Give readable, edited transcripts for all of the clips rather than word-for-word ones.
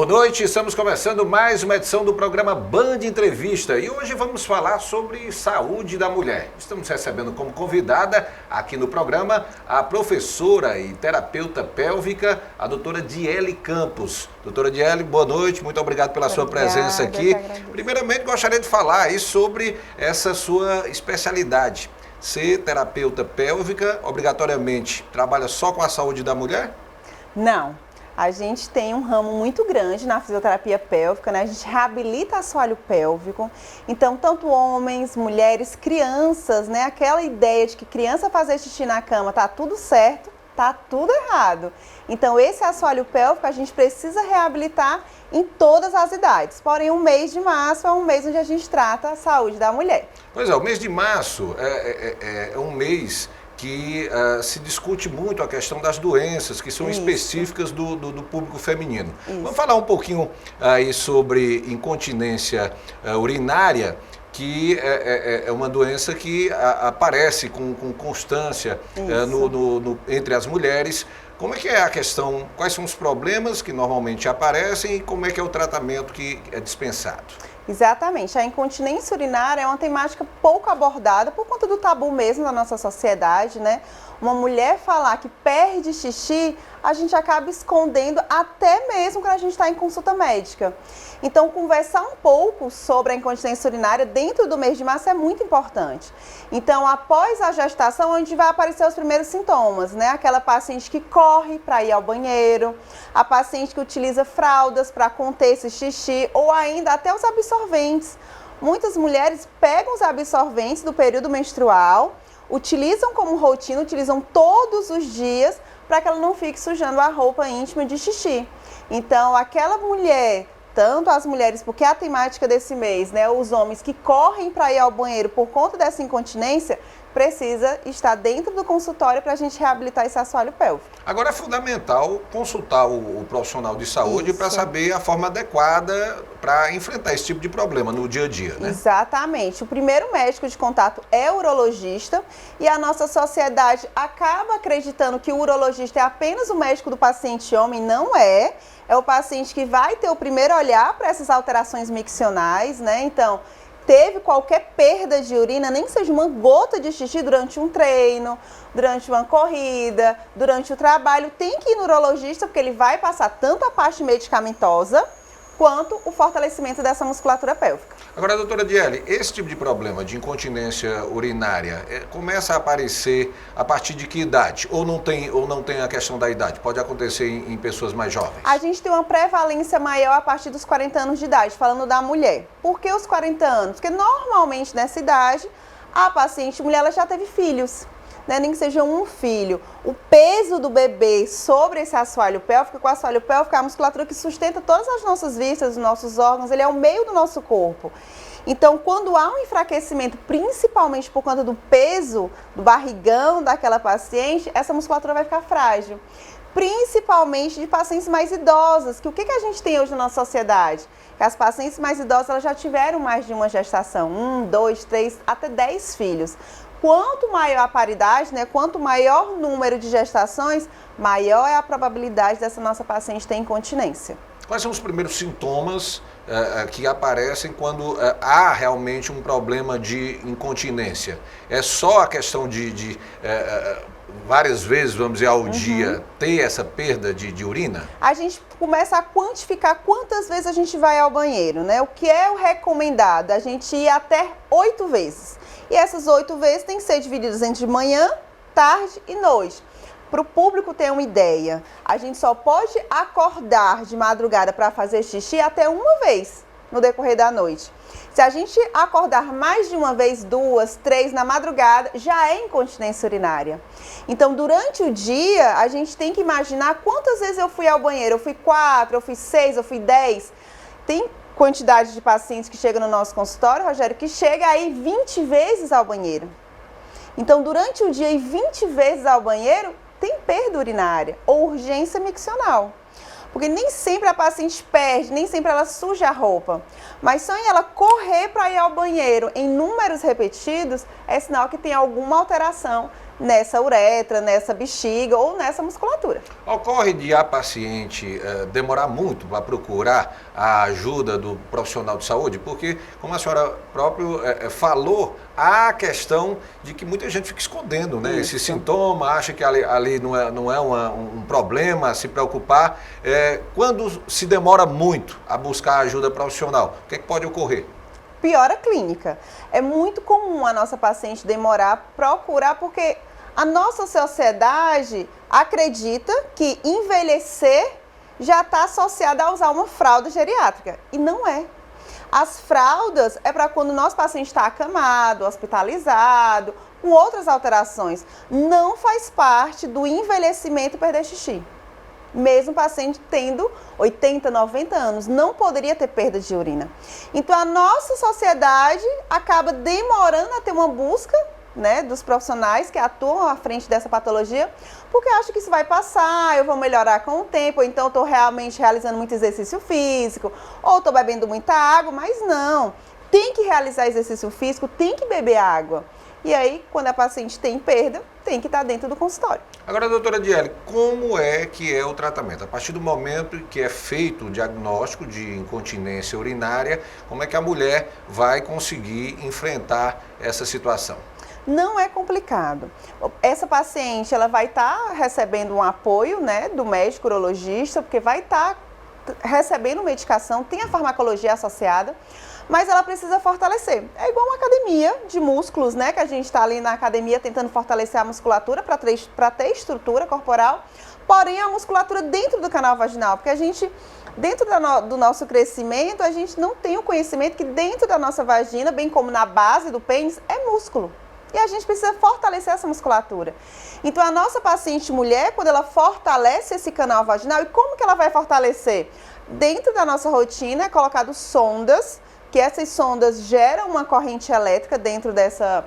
Boa noite, estamos começando mais uma edição do programa Band Entrevista e hoje vamos falar sobre saúde da mulher. Estamos recebendo como convidada aqui no programa a professora e terapeuta pélvica, a doutora Diele Campos. Doutora Diele, boa noite, muito obrigado pela sua presença aqui. Primeiramente, gostaria de falar aí sobre essa sua especialidade. Ser terapeuta pélvica, obrigatoriamente, trabalha só com a saúde da mulher? Não. A gente tem um ramo muito grande na fisioterapia pélvica, né? A gente reabilita assoalho pélvico. Então, tanto homens, mulheres, crianças, né? Aquela ideia de que criança fazer xixi na cama tá tudo certo, tá tudo errado. Então, esse assoalho pélvico a gente precisa reabilitar em todas as idades. Porém, o mês de março é um mês onde a gente trata a saúde da mulher. Pois é, o mês de março é um mês que se discute muito a questão das doenças que são específicas do público feminino. Vamos falar um pouquinho aí sobre incontinência urinária, que é uma doença que aparece com constância entre as mulheres. Como é que é a questão, quais são os problemas que normalmente aparecem e como é que é o tratamento que é dispensado? Exatamente, a incontinência urinária é uma temática pouco abordada por conta do tabu mesmo na nossa sociedade, né? Uma mulher falar que perde xixi, a gente acaba escondendo até mesmo quando a gente está em consulta médica. Então, conversar um pouco sobre a incontinência urinária dentro do mês de março é muito importante. Então, após a gestação, onde vai aparecer os primeiros sintomas, né? Aquela paciente que corre para ir ao banheiro, a paciente que utiliza fraldas para conter esse xixi, ou ainda até os absorventes. Muitas mulheres pegam os absorventes do período menstrual, utilizam como rotina, utilizam todos os dias para que ela não fique sujando a roupa íntima de xixi. Então, aquela mulher, tanto as mulheres, porque é a temática desse mês, né, os homens que correm para ir ao banheiro por conta dessa incontinência, precisa estar dentro do consultório para a gente reabilitar esse assoalho pélvico. Agora é fundamental consultar o profissional de saúde para saber a forma adequada para enfrentar esse tipo de problema no dia a dia, né? Exatamente. O primeiro médico de contato é o urologista e a nossa sociedade acaba acreditando que o urologista é apenas o médico do paciente homem, não é. É o paciente que vai ter o primeiro olhar para essas alterações miccionais, né? Então, teve qualquer perda de urina, nem que seja uma gota de xixi durante um treino, durante uma corrida, durante o trabalho, tem que ir no urologista, porque ele vai passar tanto a parte medicamentosa quanto o fortalecimento dessa musculatura pélvica. Agora, doutora Diele, esse tipo de problema de incontinência urinária começa a aparecer a partir de que idade? Ou não tem a questão da idade? Pode acontecer em pessoas mais jovens? A gente tem uma prevalência maior a partir dos 40 anos de idade, falando da mulher. Por que os 40 anos? Porque normalmente nessa idade, a paciente mulher ela já teve filhos. Né, nem que seja um filho. O peso do bebê sobre esse assoalho pélvico, com o assoalho pélvico é a musculatura que sustenta todas as nossas vísceras, os nossos órgãos, ele é o meio do nosso corpo. Então, quando há um enfraquecimento, principalmente por conta do peso do barrigão daquela paciente, essa musculatura vai ficar frágil. Principalmente de pacientes mais idosas, que o que a gente tem hoje na nossa sociedade? Que as pacientes mais idosas elas já tiveram mais de uma gestação, 1, 2, 3, até 10 filhos. Quanto maior a paridade, né, quanto maior o número de gestações, maior é a probabilidade dessa nossa paciente ter incontinência. Quais são os primeiros sintomas que aparecem quando há realmente um problema de incontinência? É só a questão de várias vezes, vamos dizer, ao dia, ter essa perda de urina? A gente começa a quantificar quantas vezes a gente vai ao banheiro, né? O que é o recomendado? A gente ir até 8 vezes. E essas 8 vezes têm que ser divididas entre manhã, tarde e noite. Para o público ter uma ideia, a gente só pode acordar de madrugada para fazer xixi até uma vez no decorrer da noite. Se a gente acordar mais de uma vez, 2, 3 na madrugada, já é incontinência urinária. Então, durante o dia, a gente tem que imaginar quantas vezes eu fui ao banheiro. Eu fui 4, eu fui 6, eu fui 10. Tem quantidade de pacientes que chegam no nosso consultório, Rogério, que chega aí 20 vezes ao banheiro. Então, durante o dia, ir 20 vezes ao banheiro, tem perda urinária ou urgência miccional. Porque nem sempre a paciente perde, nem sempre ela suja a roupa. Mas só em ela correr para ir ao banheiro em números repetidos, é sinal que tem alguma alteração nessa uretra, nessa bexiga ou nessa musculatura. Ocorre de a paciente demorar muito para procurar a ajuda do profissional de saúde? Porque, como a senhora próprio falou, há a questão de que muita gente fica escondendo, né? Esse sintoma, acha que ali não é um problema a se preocupar. Quando se demora muito a buscar ajuda profissional, o que pode ocorrer? Piora clínica. É muito comum a nossa paciente demorar a procurar, porque a nossa sociedade acredita que envelhecer já está associada a usar uma fralda geriátrica. E não é. As fraldas é para quando o nosso paciente está acamado, hospitalizado, com outras alterações. Não faz parte do envelhecimento perder xixi. Mesmo o paciente tendo 80, 90 anos, não poderia ter perda de urina. Então, a nossa sociedade acaba demorando a ter uma busca, né, dos profissionais que atuam à frente dessa patologia, porque acha que isso vai passar, eu vou melhorar com o tempo, ou então estou realmente realizando muito exercício físico, ou estou bebendo muita água, mas não. Tem que realizar exercício físico, tem que beber água. E aí, quando a paciente tem perda, tem que estar dentro do consultório. Agora, doutora Adiele, como é que é o tratamento? A partir do momento que é feito o diagnóstico de incontinência urinária, como é que a mulher vai conseguir enfrentar essa situação? Não é complicado. Essa paciente, ela vai estar recebendo um apoio, né, do médico urologista, porque vai estar recebendo medicação, tem a farmacologia associada, mas ela precisa fortalecer. É igual uma academia de músculos, né? Que a gente está ali na academia tentando fortalecer a musculatura para ter estrutura corporal, porém a musculatura dentro do canal vaginal, porque a gente, dentro do nosso crescimento, a gente não tem o conhecimento que dentro da nossa vagina, bem como na base do pênis, é músculo. E a gente precisa fortalecer essa musculatura. Então, a nossa paciente mulher, quando ela fortalece esse canal vaginal, e como que ela vai fortalecer? Dentro da nossa rotina é colocado sondas, que essas sondas geram uma corrente elétrica dentro dessa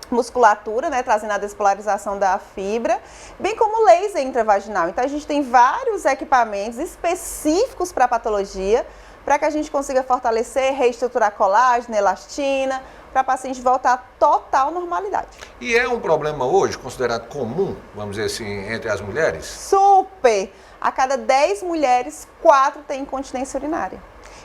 musculatura, né, trazendo a despolarização da fibra, bem como laser intravaginal. Então, a gente tem vários equipamentos específicos para a patologia, para que a gente consiga fortalecer, reestruturar colágeno, elastina, para a paciente voltar à total normalidade. E é um problema hoje considerado comum, vamos dizer assim, entre as mulheres? Super! A cada 10 mulheres, 4 têm incontinência urinária.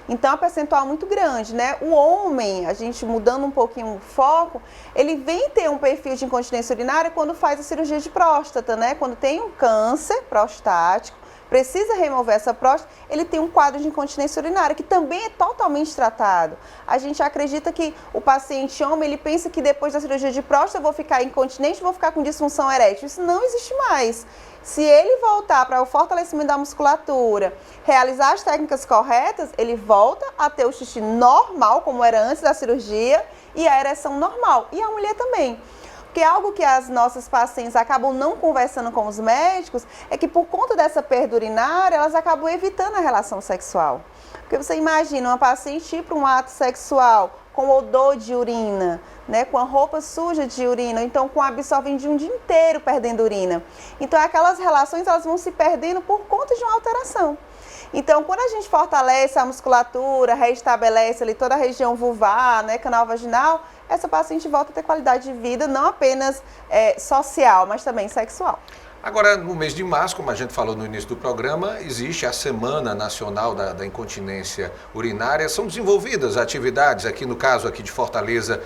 Então, é um percentual muito grande, né? O homem, a gente mudando um pouquinho o foco, ele vem ter um perfil de incontinência urinária quando faz a cirurgia de próstata, né? Quando tem um câncer prostático, precisa remover essa próstata, ele tem um quadro de incontinência urinária, que também é totalmente tratado. A gente acredita que o paciente homem, ele pensa que depois da cirurgia de próstata eu vou ficar incontinente, vou ficar com disfunção erétil. Isso não existe mais. Se ele voltar para o fortalecimento da musculatura, realizar as técnicas corretas, ele volta a ter o xixi normal, como era antes da cirurgia, e a ereção normal. E a mulher também. Porque algo que as nossas pacientes acabam não conversando com os médicos é que por conta dessa perda urinária, elas acabam evitando a relação sexual. Porque você imagina uma paciente ir para um ato sexual com odor de urina, né, com a roupa suja de urina, então com absorvendo um dia inteiro perdendo urina. Então aquelas relações elas vão se perdendo por conta de uma alteração. Então, quando a gente fortalece a musculatura, reestabelece ali toda a região vulvar, né, canal vaginal, essa paciente volta a ter qualidade de vida, não apenas social, mas também sexual. Agora, no mês de março, como a gente falou no início do programa, existe a Semana Nacional da Incontinência Urinária. São desenvolvidas atividades, aqui no caso aqui de Fortaleza,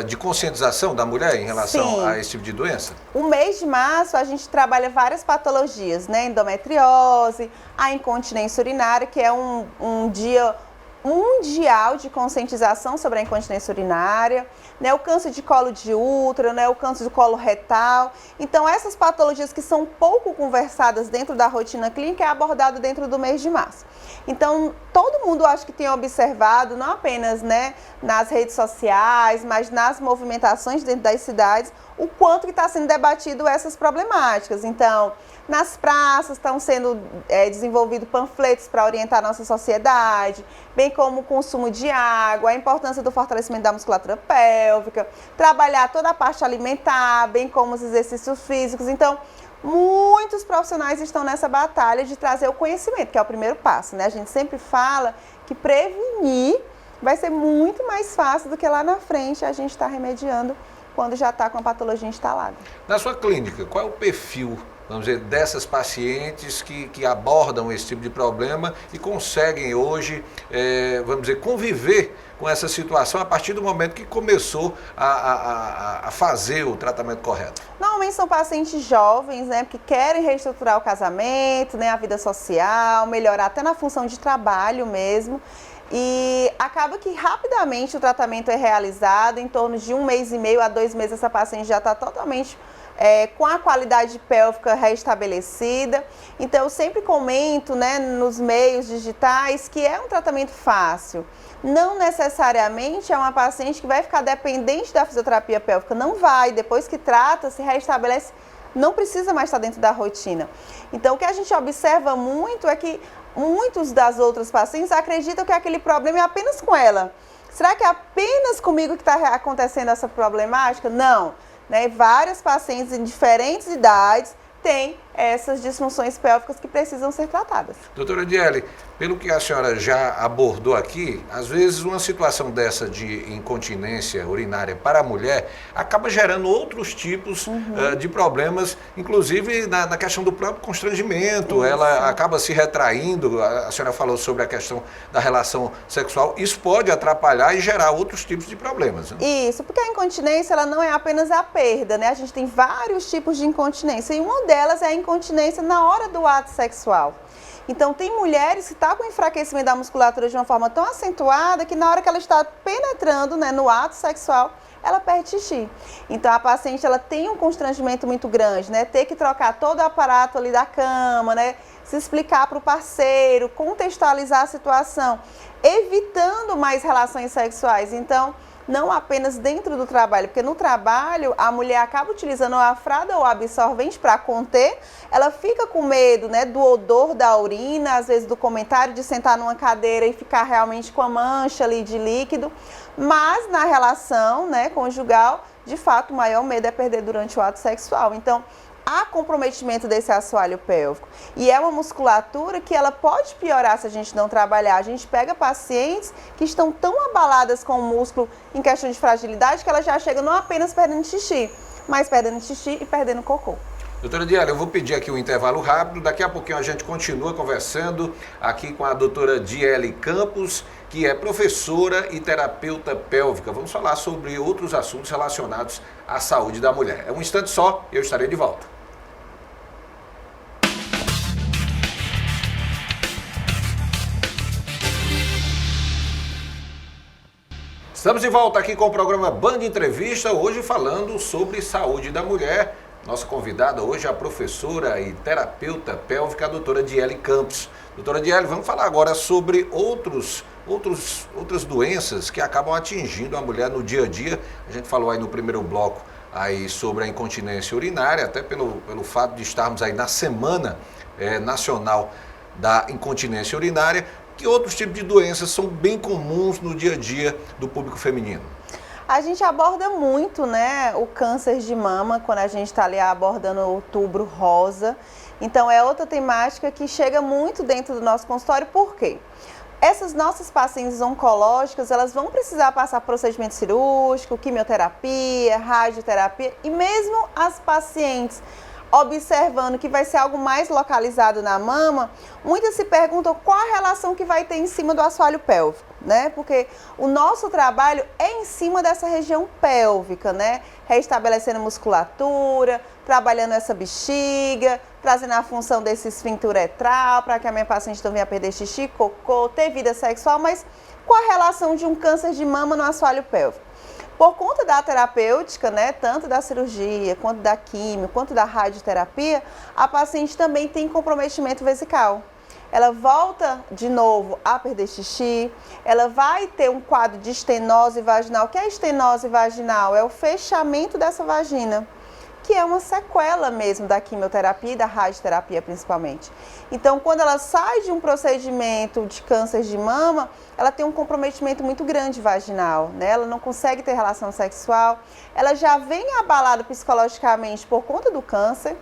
de conscientização da mulher em relação Sim. a esse tipo de doença? O mês de março a gente trabalha várias patologias, né? Endometriose, a incontinência urinária, que é um dia mundial de conscientização sobre a incontinência urinária, né, o câncer de colo de útero, né, o câncer do colo retal. Então, essas patologias que são pouco conversadas dentro da rotina clínica é abordado dentro do mês de março. Então, todo mundo acho que tem observado, não apenas, né, nas redes sociais, mas nas movimentações dentro das cidades, o quanto que está sendo debatido essas problemáticas. Então, nas praças estão sendo desenvolvidos panfletos para orientar a nossa sociedade, bem como o consumo de água, a importância do fortalecimento da musculatura pélvica, trabalhar toda a parte alimentar, bem como os exercícios físicos. Então, muitos profissionais estão nessa batalha de trazer o conhecimento, que é o primeiro passo, né? A gente sempre fala que prevenir vai ser muito mais fácil do que lá na frente a gente estar remediando quando já está com a patologia instalada. Na sua clínica, qual é o perfil, vamos dizer, dessas pacientes que abordam esse tipo de problema e conseguem hoje, vamos dizer, conviver com essa situação a partir do momento que começou a fazer o tratamento correto? Normalmente são pacientes jovens, né, que querem reestruturar o casamento, né, a vida social, melhorar até na função de trabalho mesmo. E acaba que rapidamente o tratamento é realizado, em torno de 1,5 mês a 2 meses essa paciente já está totalmente com a qualidade pélvica restabelecida. Então eu sempre comento, né, nos meios digitais que é um tratamento fácil. Não necessariamente é uma paciente que vai ficar dependente da fisioterapia pélvica, não vai, depois que trata, se restabelece, não precisa mais estar dentro da rotina. Então o que a gente observa muito é que muitos das outras pacientes acreditam que aquele problema é apenas com ela. Será que é apenas comigo que está acontecendo essa problemática? Não. Né? Várias pacientes em diferentes idades têm essas disfunções pélvicas que precisam ser tratadas. Doutora Adiele, pelo que a senhora já abordou aqui, às vezes uma situação dessa de incontinência urinária para a mulher acaba gerando outros tipos de problemas, inclusive na questão do próprio constrangimento. Isso. Ela acaba se retraindo, a senhora falou sobre a questão da relação sexual, isso pode atrapalhar e gerar outros tipos de problemas. Né? Isso, porque a incontinência ela não é apenas a perda, né? A gente tem vários tipos de incontinência e uma delas é a incontinência na hora do ato sexual. Então, tem mulheres que estão com enfraquecimento da musculatura de uma forma tão acentuada que na hora que ela está penetrando, né, no ato sexual, ela perde xixi. Então, a paciente ela tem um constrangimento muito grande, né? Ter que trocar todo o aparato ali da cama, né? Se explicar para o parceiro, contextualizar a situação, evitando mais relações sexuais. Então, não apenas dentro do trabalho, porque no trabalho a mulher acaba utilizando a fralda ou absorvente para conter, ela fica com medo, né, do odor da urina, às vezes do comentário de sentar numa cadeira e ficar realmente com a mancha ali de líquido, mas na relação, né, conjugal, de fato o maior medo é perder durante o ato sexual. Então, há comprometimento desse assoalho pélvico. E é uma musculatura que ela pode piorar se a gente não trabalhar. A gente pega pacientes que estão tão abaladas com o músculo em questão de fragilidade que ela já chega não apenas perdendo xixi, mas perdendo xixi e perdendo cocô. Doutora Adiele, eu vou pedir aqui um intervalo rápido, daqui a pouquinho a gente continua conversando aqui com a doutora Adiele Campos, que é professora e terapeuta pélvica. Vamos falar sobre outros assuntos relacionados à saúde da mulher. É um instante só, eu estarei de volta. Estamos de volta aqui com o programa Band Entrevista, hoje falando sobre saúde da mulher. Nossa convidada hoje é a professora e terapeuta pélvica, a doutora Adiele Campos. Doutora Adiele, vamos falar agora sobre outras doenças que acabam atingindo a mulher no dia a dia. A gente falou aí no primeiro bloco aí sobre a incontinência urinária, até pelo fato de estarmos aí na Semana Nacional da Incontinência Urinária. Que outros tipos de doenças são bem comuns no dia a dia do público feminino? A gente aborda muito, né, o câncer de mama, quando a gente está ali abordando o outubro rosa. Então, é outra temática que chega muito dentro do nosso consultório. Por quê? Essas nossas pacientes oncológicas, elas vão precisar passar procedimento cirúrgico, quimioterapia, radioterapia, e mesmo as pacientes observando que vai ser algo mais localizado na mama, muitas se perguntam qual a relação que vai ter em cima do assoalho pélvico, né? Porque o nosso trabalho é em cima dessa região pélvica, né? Restabelecendo musculatura, trabalhando essa bexiga, trazendo a função desse esfíncter uretral para que a minha paciente não venha perder xixi, cocô, ter vida sexual, mas qual a relação de um câncer de mama no assoalho pélvico? Por conta da terapêutica, né, tanto da cirurgia, quanto da quimio, quanto da radioterapia, a paciente também tem comprometimento vesical. Ela volta de novo a perder xixi, ela vai ter um quadro de estenose vaginal. O que é estenose vaginal? É o fechamento dessa vagina, que é uma sequela mesmo da quimioterapia e da radioterapia principalmente. Então, quando ela sai de um procedimento de câncer de mama, ela tem um comprometimento muito grande vaginal, né? Ela não consegue ter relação sexual, ela já vem abalada psicologicamente por conta do câncer,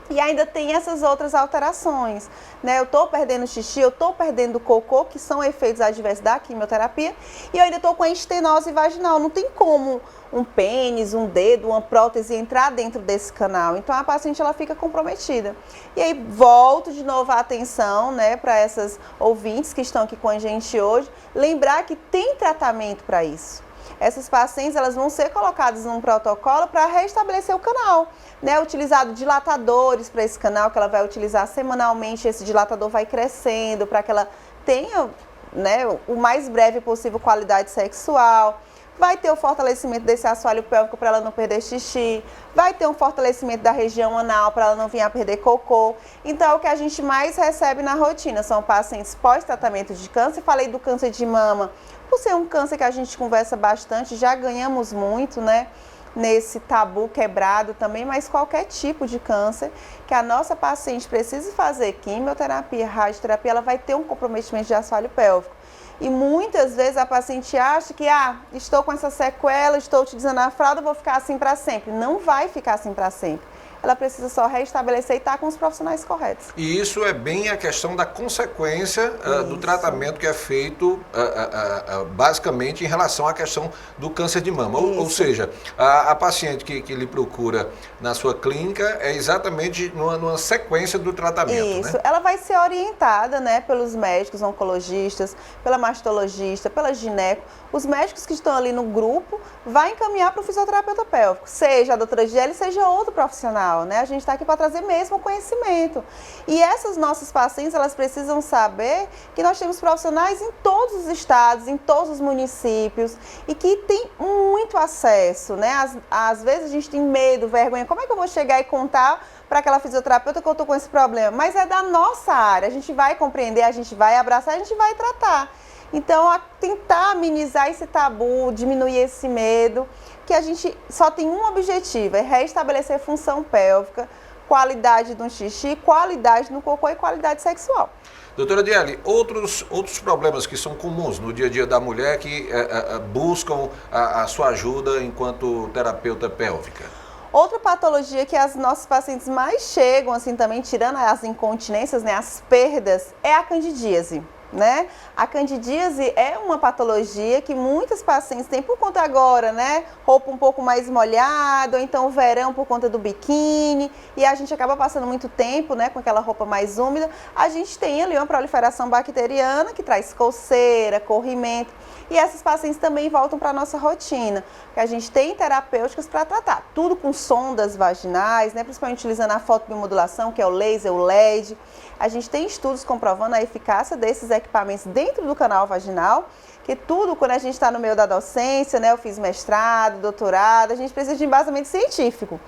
E ainda tem essas outras alterações, né? Eu estou perdendo xixi, eu estou perdendo cocô, que são efeitos adversos da quimioterapia, e eu ainda estou com a estenose vaginal. Não tem como um pênis, um dedo, uma prótese entrar dentro desse canal. Então a paciente ela fica comprometida. E aí volto de novo a atenção, né, para essas ouvintes que estão aqui com a gente hoje, lembrar que tem tratamento para isso. Essas pacientes elas vão ser colocadas num protocolo para restabelecer o canal, né? Utilizado dilatadores para esse canal que ela vai utilizar semanalmente. Esse dilatador vai crescendo para que ela tenha, né, o mais breve possível qualidade sexual. Vai ter o fortalecimento desse assoalho pélvico para ela não perder xixi, vai ter um fortalecimento da região anal para ela não vir a perder cocô. Então, é o que a gente mais recebe na rotina são pacientes pós-tratamento de câncer. Falei do câncer de mama, por ser um câncer que a gente conversa bastante, já ganhamos muito, né, nesse tabu quebrado também, mas qualquer tipo de câncer que a nossa paciente precise fazer quimioterapia, radioterapia, ela vai ter um comprometimento de assoalho pélvico. E muitas vezes a paciente acha que, estou com essa sequela, estou utilizando a fralda, vou ficar assim para sempre. Não vai ficar assim para sempre. Ela precisa só restabelecer e estar com os profissionais corretos. E isso é bem a questão da consequência do tratamento que é feito basicamente em relação à questão do câncer de mama. Ou seja, a paciente que lhe procura na sua clínica é exatamente numa sequência do tratamento. Isso, né? Ela vai ser orientada, né, pelos médicos oncologistas, pela mastologista, pela gineco. Os médicos que estão ali no grupo vai encaminhar para o fisioterapeuta pélvico, seja a doutora Giele, seja outro profissional, né? A gente está aqui para trazer mesmo o conhecimento. E essas nossas pacientes, elas precisam saber que nós temos profissionais em todos os estados, em todos os municípios e que tem muito acesso, né? Às vezes a gente tem medo, vergonha, como é que eu vou chegar e contar para aquela fisioterapeuta que eu estou com esse problema? Mas é da nossa área, a gente vai compreender, a gente vai abraçar, a gente vai tratar. Então, a tentar amenizar esse tabu, diminuir esse medo, que a gente só tem um objetivo, é restabelecer função pélvica, qualidade do xixi, qualidade no cocô e qualidade sexual. Doutora Giele, outros problemas que são comuns no dia a dia da mulher que buscam a sua ajuda enquanto terapeuta pélvica? Outra patologia que as nossas pacientes mais chegam, assim, também tirando as incontinências, né, as perdas, é a candidíase. Né? A candidíase é uma patologia que muitas pacientes têm por conta agora, né? Roupa um pouco mais molhada, ou então verão por conta do biquíni, e a gente acaba passando muito tempo, né, com aquela roupa mais úmida. A gente tem ali uma proliferação bacteriana que traz coceira, corrimento, e essas pacientes também voltam para a nossa rotina, que a gente tem terapêuticas para tratar, tudo com sondas vaginais, né, principalmente utilizando a fotobiomodulação, que é o laser, o LED. A gente tem estudos comprovando a eficácia desses equipamentos dentro do canal vaginal, que tudo, quando a gente está no meio da docência, né, eu fiz mestrado, doutorado, a gente precisa de embasamento científico.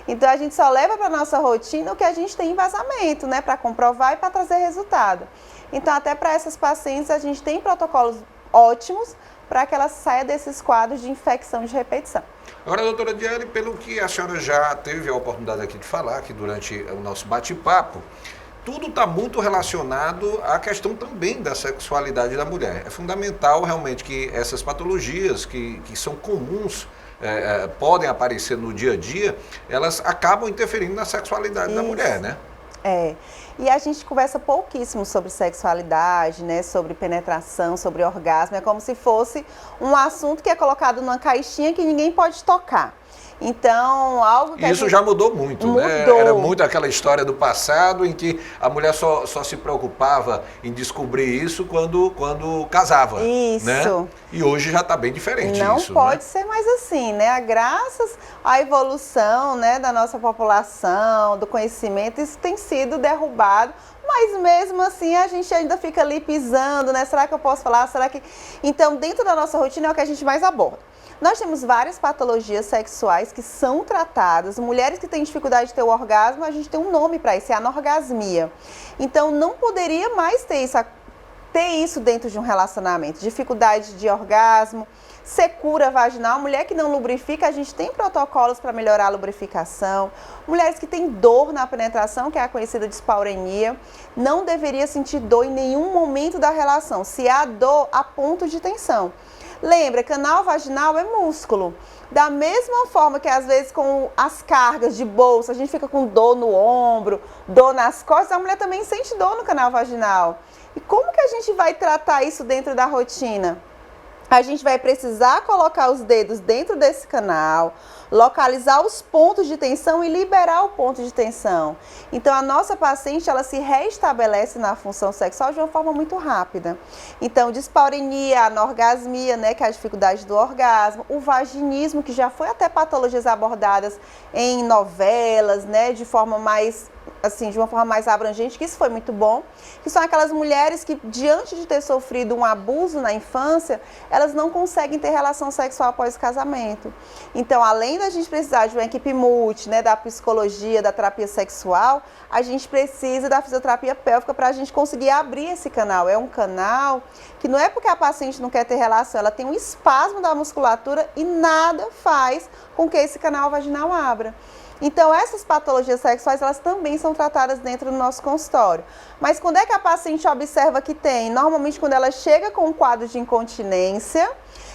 Então, a gente só leva para a nossa rotina o que a gente tem embasamento, né, para comprovar e para trazer resultado. Então, até para essas pacientes, a gente tem protocolos ótimos para que ela saia desses quadros de infecção de repetição. Agora, doutora Giele, pelo que a senhora já teve a oportunidade aqui de falar, aqui durante o nosso bate-papo, tudo está muito relacionado à questão também da sexualidade da mulher. É fundamental realmente que essas patologias que são comuns, podem aparecer no dia a dia, elas acabam interferindo na sexualidade da mulher, né? E a gente conversa pouquíssimo sobre sexualidade, né, sobre penetração, sobre orgasmo. É como se fosse um assunto que é colocado numa caixinha que ninguém pode tocar. Então, algo que isso já mudou muito, né? Era muito aquela história do passado em que a mulher só se preocupava em descobrir isso quando casava. Isso. Né? E hoje já está bem diferente Não isso. Não pode né? ser mais assim, né? Graças à evolução, né, da nossa população, do conhecimento, isso tem sido derrubado. Mas mesmo assim a gente ainda fica ali pisando, né? Será que eu posso falar? Será que... Então, dentro da nossa rotina é o que a gente mais aborda. Nós temos várias patologias sexuais que são tratadas. Mulheres que têm dificuldade de ter o orgasmo, a gente tem um nome para isso, é anorgasmia. Então, não poderia mais ter isso dentro de um relacionamento. Dificuldade de orgasmo, secura vaginal. Mulher que não lubrifica, a gente tem protocolos para melhorar a lubrificação. Mulheres que têm dor na penetração, que é a conhecida dispaurenia, não deveria sentir dor em nenhum momento da relação. Se há dor, há ponto de tensão. Lembra, canal vaginal é músculo. Da mesma forma que às vezes com as cargas de bolsa, a gente fica com dor no ombro, dor nas costas, a mulher também sente dor no canal vaginal. E como que a gente vai tratar isso dentro da rotina? A gente vai precisar colocar os dedos dentro desse canal, localizar os pontos de tensão e liberar o ponto de tensão. Então, a nossa paciente, ela se reestabelece na função sexual de uma forma muito rápida. Então, dispareunia, anorgasmia, né, que é a dificuldade do orgasmo, o vaginismo, que já foi até patologias abordadas em novelas, né, de forma mais... assim, de uma forma mais abrangente, que isso foi muito bom, que são aquelas mulheres que, diante de ter sofrido um abuso na infância, elas não conseguem ter relação sexual após o casamento. Então, além da gente precisar de uma equipe multi, né, da psicologia, da terapia sexual, a gente precisa da fisioterapia pélvica para a gente conseguir abrir esse canal. É um canal que não é porque a paciente não quer ter relação, ela tem um espasmo da musculatura e nada faz com que esse canal vaginal abra. Então, essas patologias sexuais, elas também são tratadas dentro do nosso consultório. Mas quando é que a paciente observa que tem? Normalmente, quando ela chega com um quadro de incontinência,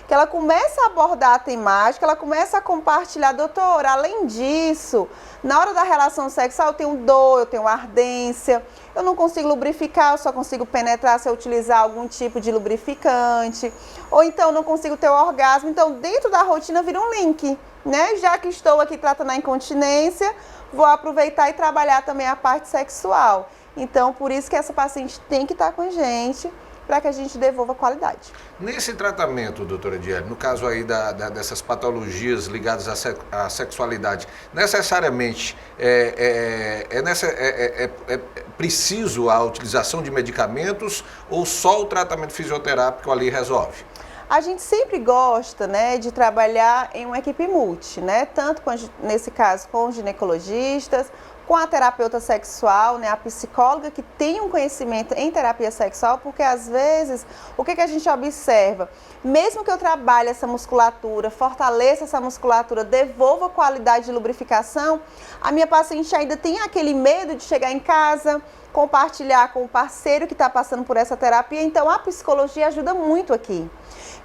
que ela começa a abordar a temática, ela começa a compartilhar, doutora, além disso, na hora da relação sexual eu tenho dor, eu tenho ardência, eu não consigo lubrificar, eu só consigo penetrar se eu utilizar algum tipo de lubrificante, ou então não consigo ter o orgasmo. Então, dentro da rotina vira um link, né? Já que estou aqui tratando a incontinência, vou aproveitar e trabalhar também a parte sexual. Então, por isso que essa paciente tem que estar com a gente, para que a gente devolva qualidade. Nesse tratamento, doutora Diele, no caso aí dessas patologias ligadas à sexualidade, necessariamente é preciso a utilização de medicamentos ou só o tratamento fisioterápico ali resolve? A gente sempre gosta, né, de trabalhar em uma equipe multi, né, tanto nesse caso com os ginecologistas, com a terapeuta sexual, né, a psicóloga que tem um conhecimento em terapia sexual, porque às vezes, o que a gente observa? Mesmo que eu trabalhe essa musculatura, fortaleça essa musculatura, devolva qualidade de lubrificação, a minha paciente ainda tem aquele medo de chegar em casa, compartilhar com o parceiro que está passando por essa terapia, então a psicologia ajuda muito aqui.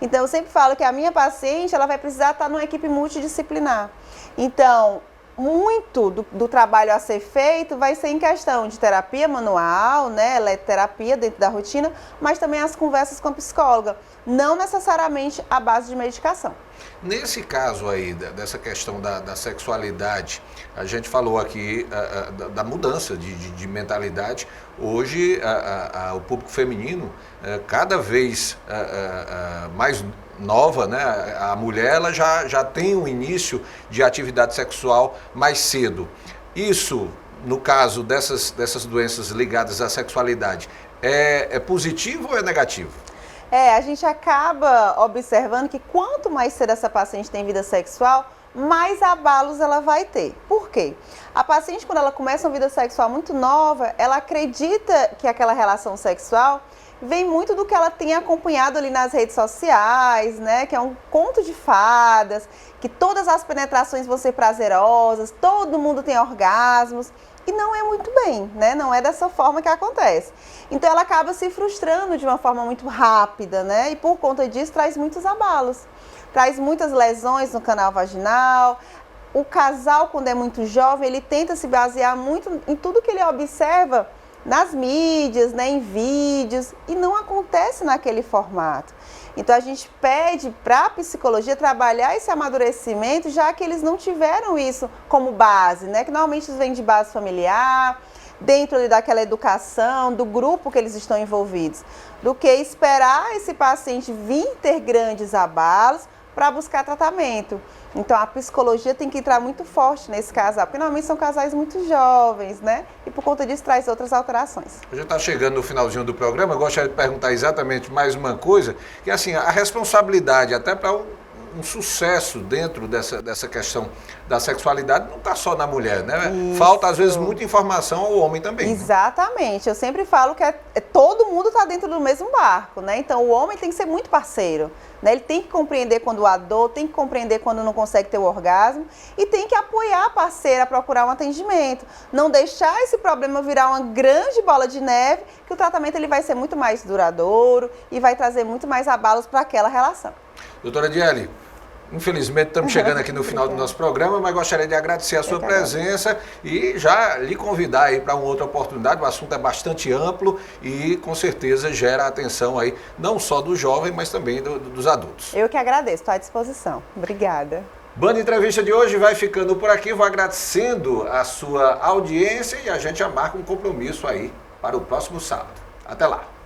Então, eu sempre falo que a minha paciente, ela vai precisar estar numa equipe multidisciplinar. Então, muito do trabalho a ser feito vai ser em questão de terapia manual, né, eletroterapia dentro da rotina, mas também as conversas com a psicóloga, não necessariamente à base de medicação. Nesse caso aí, dessa questão da sexualidade, a gente falou aqui da mudança de mentalidade. Hoje, o público feminino, cada vez mais nova, né? A mulher ela já tem um início de atividade sexual mais cedo. Isso, no caso dessas doenças ligadas à sexualidade, é positivo ou é negativo? A gente acaba observando que quanto mais cedo essa paciente tem vida sexual, mais abalos ela vai ter. Por quê? A paciente, quando ela começa uma vida sexual muito nova, ela acredita que aquela relação sexual vem muito do que ela tem acompanhado ali nas redes sociais, né? Que é um conto de fadas, que todas as penetrações vão ser prazerosas, todo mundo tem orgasmos. E não é muito bem, né? Não é dessa forma que acontece. Então ela acaba se frustrando de uma forma muito rápida, né? E por conta disso traz muitos abalos. Traz muitas lesões no canal vaginal. O casal, quando é muito jovem, ele tenta se basear muito em tudo que ele observa nas mídias, né, em vídeos, e não acontece naquele formato. Então a gente pede para a psicologia trabalhar esse amadurecimento, já que eles não tiveram isso como base, né, que normalmente isso vem de base familiar, dentro ali daquela educação, do grupo que eles estão envolvidos, do que esperar esse paciente vir ter grandes abalos para buscar tratamento. Então a psicologia tem que entrar muito forte nesse casal, porque normalmente são casais muito jovens, né? E por conta disso traz outras alterações. A gente está chegando no finalzinho do programa, eu gostaria de perguntar exatamente mais uma coisa, que assim, a responsabilidade até para um sucesso dentro dessa questão da sexualidade não está só na mulher, né? Isso. Falta, às vezes, muita informação ao homem também. Exatamente. Eu sempre falo que todo mundo está dentro do mesmo barco, né? Então, o homem tem que ser muito parceiro, né? Ele tem que compreender quando há dor, tem que compreender quando não consegue ter o orgasmo e tem que apoiar a parceira a procurar um atendimento. Não deixar esse problema virar uma grande bola de neve, que o tratamento ele vai ser muito mais duradouro e vai trazer muito mais abalos para aquela relação. Doutora Adiele, infelizmente estamos chegando aqui no final do nosso programa, mas gostaria de agradecer a sua presença e já lhe convidar aí para uma outra oportunidade. O assunto é bastante amplo e com certeza gera atenção aí, não só do jovem, mas também dos adultos. Eu que agradeço, estou à disposição. Obrigada. Band Entrevista de hoje vai ficando por aqui, vou agradecendo a sua audiência e a gente já marca um compromisso aí para o próximo sábado. Até lá!